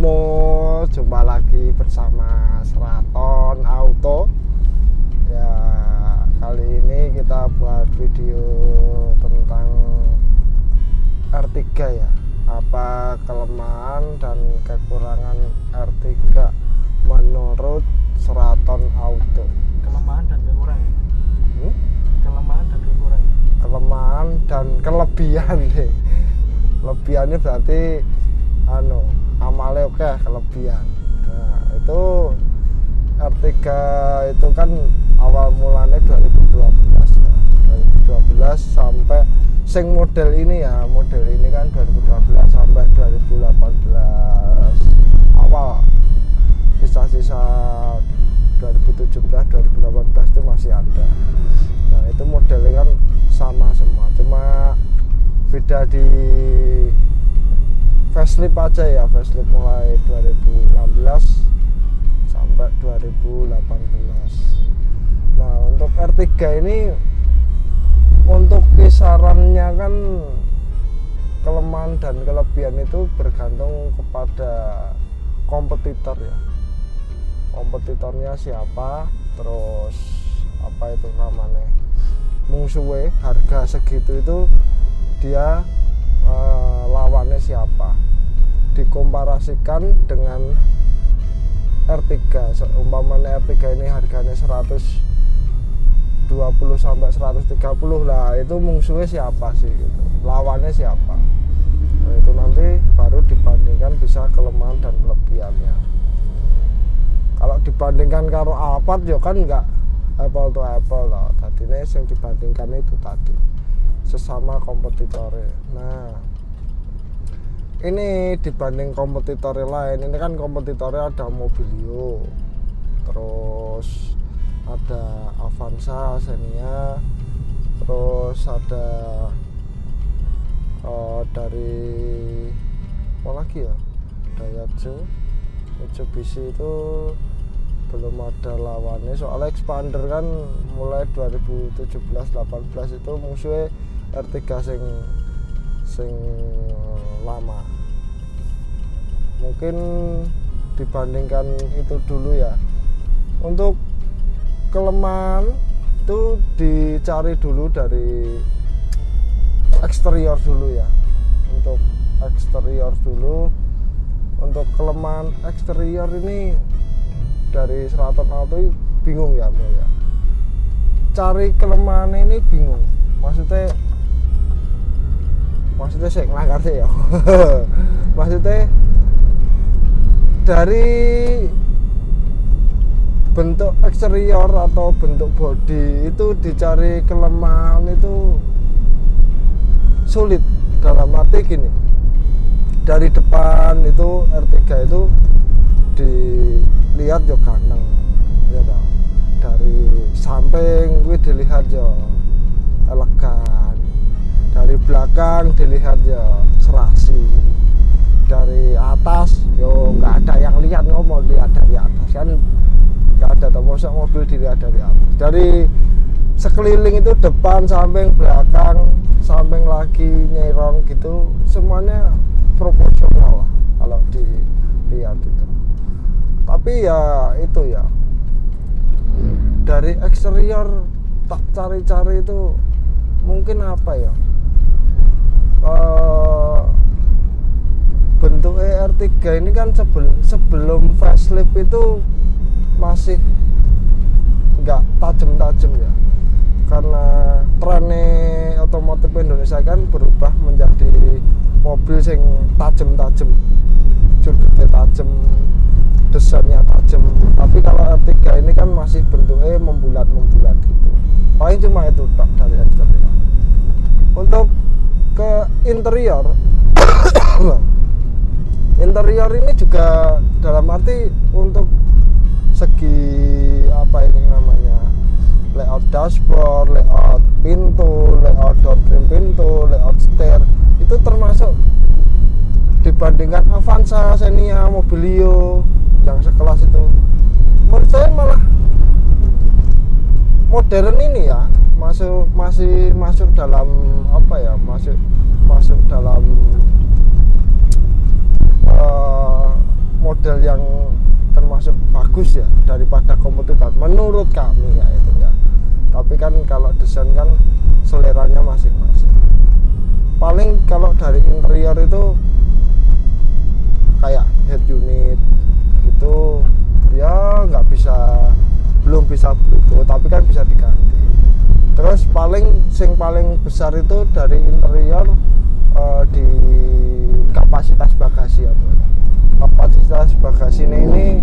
Assalamualaikum, jumpa lagi bersama Seraton Auto. Ya, kali ini kita buat video tentang R3 ya. Apa kelemahan dan kekurangan R3 menurut Seraton Auto? Kelemahan dan kekurangan. Kelemahan dan kekurangan. Kelemahan dan kelebihan deh. Kelebihannya berarti amale oke, kelebihan. Nah, itu R3 itu kan awal mulanya 2012 ya. 2012 sampai sing model ini kan 2012 sampai 2018 awal. Sisa-sisa 2017 2018 itu masih ada. Nah, itu modelnya kan sama semua, cuma beda di facelift aja ya, facelift mulai 2016 sampai 2018. Nah, untuk R3 ini untuk kisarannya kan kelemahan dan kelebihan itu bergantung kepada kompetitor ya. Kompetitornya siapa, terus apa itu namanya, musuhnya harga segitu itu dia lawannya siapa, dikomparasikan dengan R3. Umpamanya R3 ini harganya 120 sampai 130 lah, itu musuhnya siapa sih gitu, lawannya siapa. Nah, itu nanti baru dibandingkan bisa kelemahan dan kelebihannya. Kalau dibandingkan karo Alphard ya kan enggak apple to apple loh. Tadi yang dibandingkan itu tadi sesama kompetitornya. Nah, ini dibanding kompetitor lain, ini kan kompetitornya ada Mobilio, terus ada Avanza, Xenia, terus ada dari apa lagi ya, Daihatsu, Mitsubishi itu belum ada lawannya. Soalnya Expander kan mulai 2017-18 itu musuhnya R3 sing lama. Mungkin dibandingkan itu dulu ya. Untuk kelemahan itu dicari dulu dari eksterior dulu ya. Untuk eksterior dulu. Untuk kelemahan eksterior ini dari Seraton Auto bingung ya, ya. Cari kelemahan ini bingung. Maksudnya saya nggak ya. Maksudnya dari bentuk eksterior atau bentuk bodi itu dicari kelemahan itu sulit. Dalam arti gini, dari depan itu R3 itu dilihat jo ganteng ya toh. Dari samping gue dilihat jo elegan, dari belakang dilihat ya serasi, dari atas yo nggak ada yang lihat, ngomong lihat dari atas kan nggak ada, termasuk mobil dilihat dari atas. Dari sekeliling itu depan, samping, belakang, samping lagi, nyerong gitu, semuanya proporsional lah kalau dilihat itu. Tapi ya itu ya, dari eksterior tak cari-cari itu mungkin apa ya, bentuk R3 ini kan sebelum facelift itu masih nggak tajam-tajam ya, karena trennya otomotif Indonesia kan berubah menjadi mobil yang tajam-tajam, sudutnya tajam, desainnya tajam. Tapi kalau R3 ini kan masih bentuknya membulat-membulat gitu. Paling cuma itu tak dari eksterior. Untuk ke interior interior ini juga dalam arti untuk segi apa ini namanya, layout dashboard, layout pintu, layout door trim pintu, layout setir, itu termasuk dibandingkan Avanza, Xenia, Mobilio yang sekelas itu, menurut saya malah modern ini ya, masih masuk dalam apa ya, masuk dalam model yang termasuk bagus ya daripada kompetitor menurut kami ya itu ya. Tapi kan kalau desain kan seleranya masing-masing. Paling kalau dari interior itu kayak head unit itu ya belum bisa Bluetooth, tapi kan bisa diganti. Terus paling besar itu dari interior di kapasitas bagasi apa ya. Kapasitas bagasi ini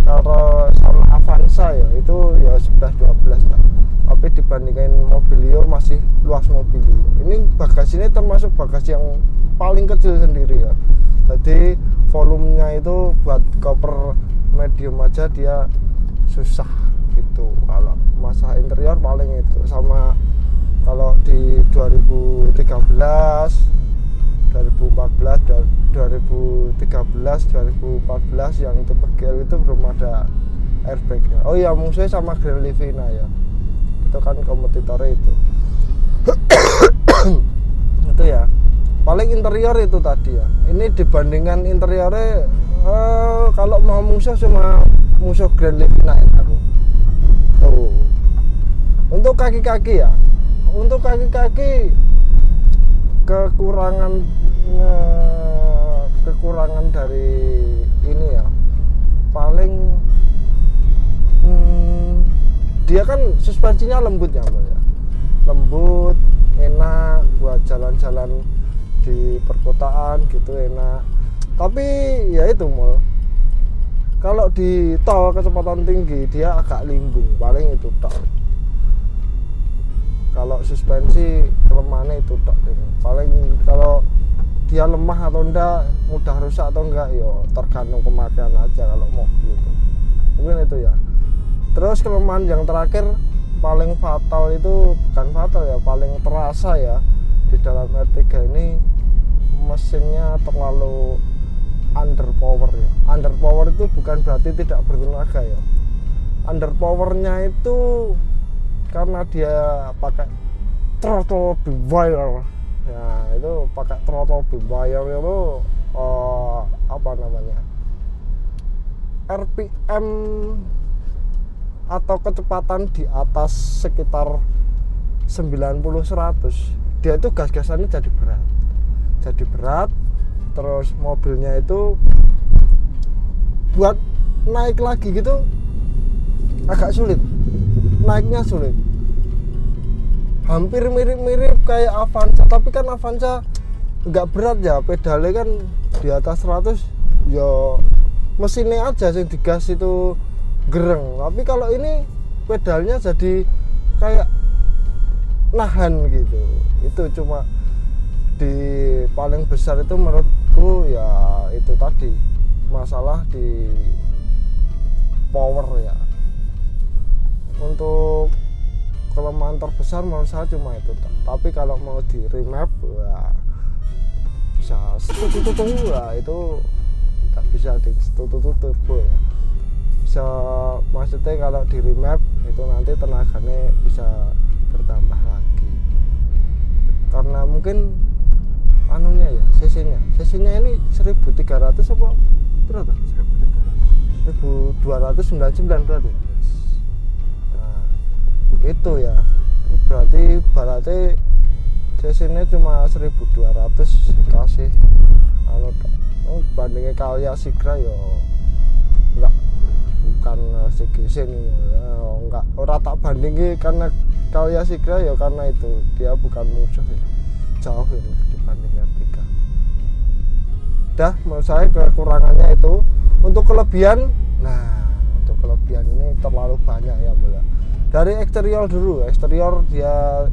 kalau sama Avanza ya itu ya 11-12 lah. Tapi dibandingkan Mobilio masih luas Mobilio. Ini bagasi ini termasuk bagasi yang paling kecil sendiri ya. Jadi volumenya itu buat koper medium aja dia susah gitu. Kalau masalah interior paling itu sama kalau di 2013 2014 2013 2014 yang tipe GL itu belum ada airbagnya. Oh iya, musuhnya sama Grand Livina ya, itu kan kompetitornya itu. Itu ya paling interior itu tadi ya. Ini dibandingkan interiornya kalau mau musuh cuma musuh Grand Livina ya aku tuh. Untuk kaki-kaki ya, untuk kaki-kaki kekurangan dari ini ya paling dia kan suspensinya lembut ya Mbak ya, lembut, enak buat jalan-jalan di perkotaan gitu, enak. Tapi ya itu Mal, kalau di tol kecepatan tinggi dia agak limbung, paling itu tok. Kalau suspensi kelemahannya itu tok deh. Paling kalau dia lemah atau enggak, mudah rusak atau enggak, yo tergantung pemakaian aja kalau mobil itu. Mungkin itu ya. Terus kelemahan yang terakhir paling fatal itu, bukan fatal ya, paling terasa ya di dalam R3 ini, mesinnya terlalu underpower ya. Underpower itu bukan berarti tidak bertenaga ya. Underpowernya itu karena dia pakai throttle bewire ya, itu pakai throttle bewire itu apa namanya, RPM atau kecepatan di atas sekitar 90-100 dia itu gas-gasannya jadi berat, terus mobilnya itu buat naik lagi gitu agak sulit, naiknya sulit, hampir mirip-mirip kayak Avanza. Tapi kan Avanza nggak berat ya, pedalnya kan di atas 100 ya, mesinnya aja yang digas itu gereng. Tapi kalau ini pedalnya jadi kayak nahan gitu. Itu cuma di paling besar itu menurutku ya itu tadi, masalah di power ya. Untuk kelemahan terbesar menurut saya cuma itu. Tapi kalau mau di remap ya bisa tutup ya, itu tak bisa di tutup ya. Bisa, maksudnya kalau di remap itu nanti tenaganya bisa bertambah lagi, karena mungkin anunya ya, cc-nya ini 1300 apa berapa? 1299 berarti. Nah, itu ya, berarti cc-nya cuma 1200 kasih anu bandingnya Calya Sigra ya enggak, bukan CGC nih ya, enggak, ora tak bandingi karena Calya Sigra ya, karena itu dia bukan musuh ya, jauh ini dibanding R3. Dah, menurut saya kekurangannya itu. Untuk kelebihan, nah untuk kelebihan ini terlalu banyak ya Mbak. Dari eksterior dulu, eksterior dia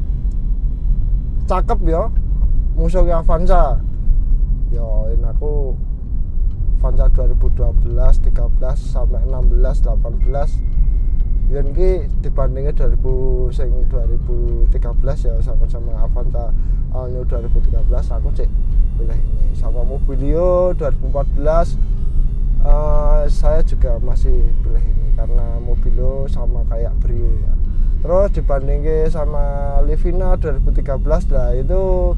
cakep ya, musuhnya Avanza ya. Ini aku Avanza 2012, 13 sampai 16, 18 yang ini dibandingnya 2013 ya, sama Avanza All New 2013 aku cek pilih ini. Sama Mobilio 2014 saya juga masih pilih ini karena Mobilio sama kayak Brio ya. Terus dibandingin sama Livina 2013 lah, itu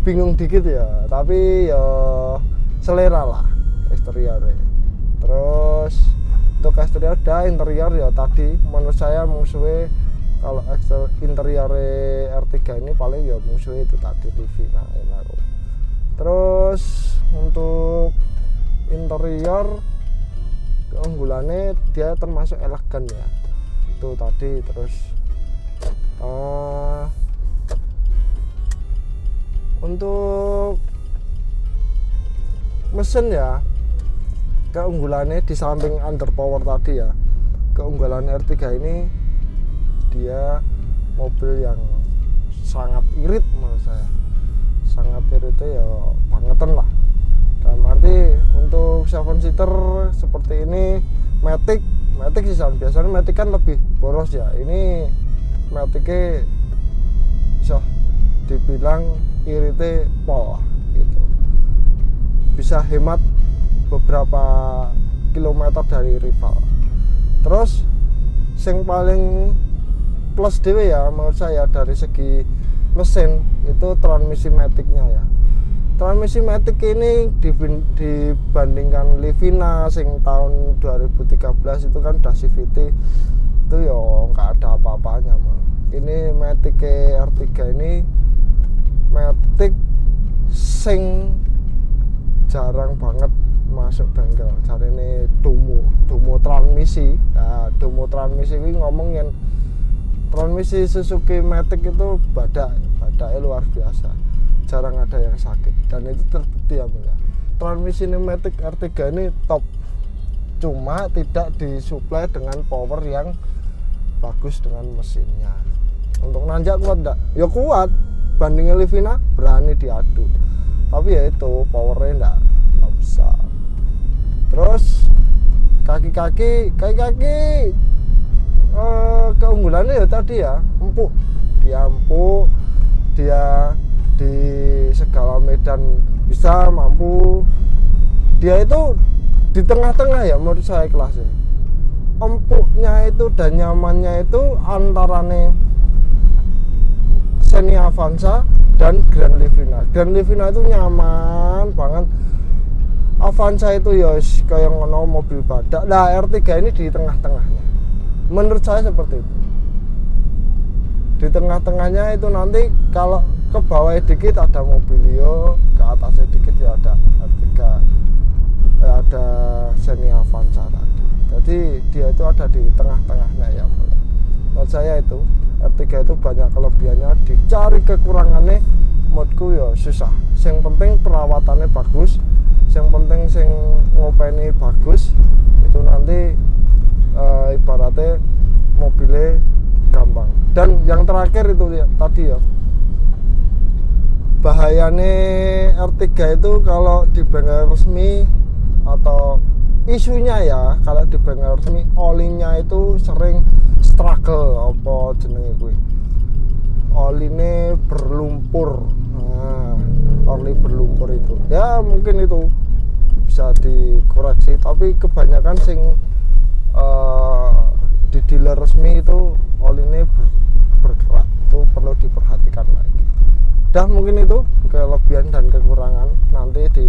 bingung dikit ya, tapi ya selera lah eksteriornya. Terus untuk eksterior dan interior ya tadi menurut saya musuhnya kalau interior R3 ini paling ya musuhnya itu tadi Livina enak. Terus untuk interior keunggulannya dia termasuk elegan ya itu tadi. Terus untuk mesin ya keunggulannya di samping underpower tadi ya, keunggulan R3 ini dia mobil yang sangat irit menurut saya, sangat iritnya ya bangetan lah. Dalam arti untuk 7 seater seperti ini Matic sih biasanya Matic kan lebih boros ya, ini Maticnya bisa dibilang iritnya pol lah gitu, bisa hemat beberapa kilometer dari rival. Terus yang paling plus dewe ya menurut saya dari segi mesin itu transmisi Matic-nya ya. Transmisi Matic ini dibandingkan Livina sing tahun 2013 itu kan udah CVT itu ya nggak ada apa-apanya mah. Ini Matic R3 ini Matic sing jarang banget masuk bengkel. Cari ini Domo transmisi. Nah, Domo transmisi ini ngomongin transmisi Suzuki Matic itu badaknya luar biasa, jarang ada yang sakit dan itu terbukti ya Bang. Transmisi Matic R3 ini top, cuma tidak disuplai dengan power yang bagus dengan mesinnya. Untuk nanjak kuat enggak? Ya kuat, bandingnya Livina berani diadu, tapi ya itu powernya enggak besar. Terus kaki-kaki keunggulannya ya tadi ya empuk, dia di segala medan bisa mampu, dia itu di tengah-tengah ya menurut saya kelasnya. Empuknya itu dan nyamannya itu antarane Xenia Avanza dan Grand Livina. Grand Livina itu nyaman banget, Avanza itu ya kayak ngono mobil badak. Nah R3 ini di tengah-tengahnya menurut saya seperti itu. Di tengah-tengahnya itu nanti kalau ke bawah dikit ada Mobilio, ke atasnya dikit ya ada R3, ada Xenia Avanza tadi. Jadi dia itu ada di tengah-tengahnya ya. Menurut saya itu R3 itu banyak kelebihannya, dicari kekurangannya menurutku ya susah. Yang penting perawatannya bagus, yang penting sing ngopeni bagus, itu nanti ibaratnya mobilnya gampang. Dan yang terakhir itu ya, tadi ya bahayanya R3 itu kalau di bengkel resmi atau isunya ya kalau di bengkel resmi olinya itu sering struggle apa jenenge kuwi, oline berlumpur. Nah, oli berlumpur itu ya mungkin itu bisa dikoreksi, tapi kebanyakan sing di dealer resmi itu oline bergerak, itu perlu diperhatikan lagi. Dah mungkin itu kelebihan dan kekurangan, nanti di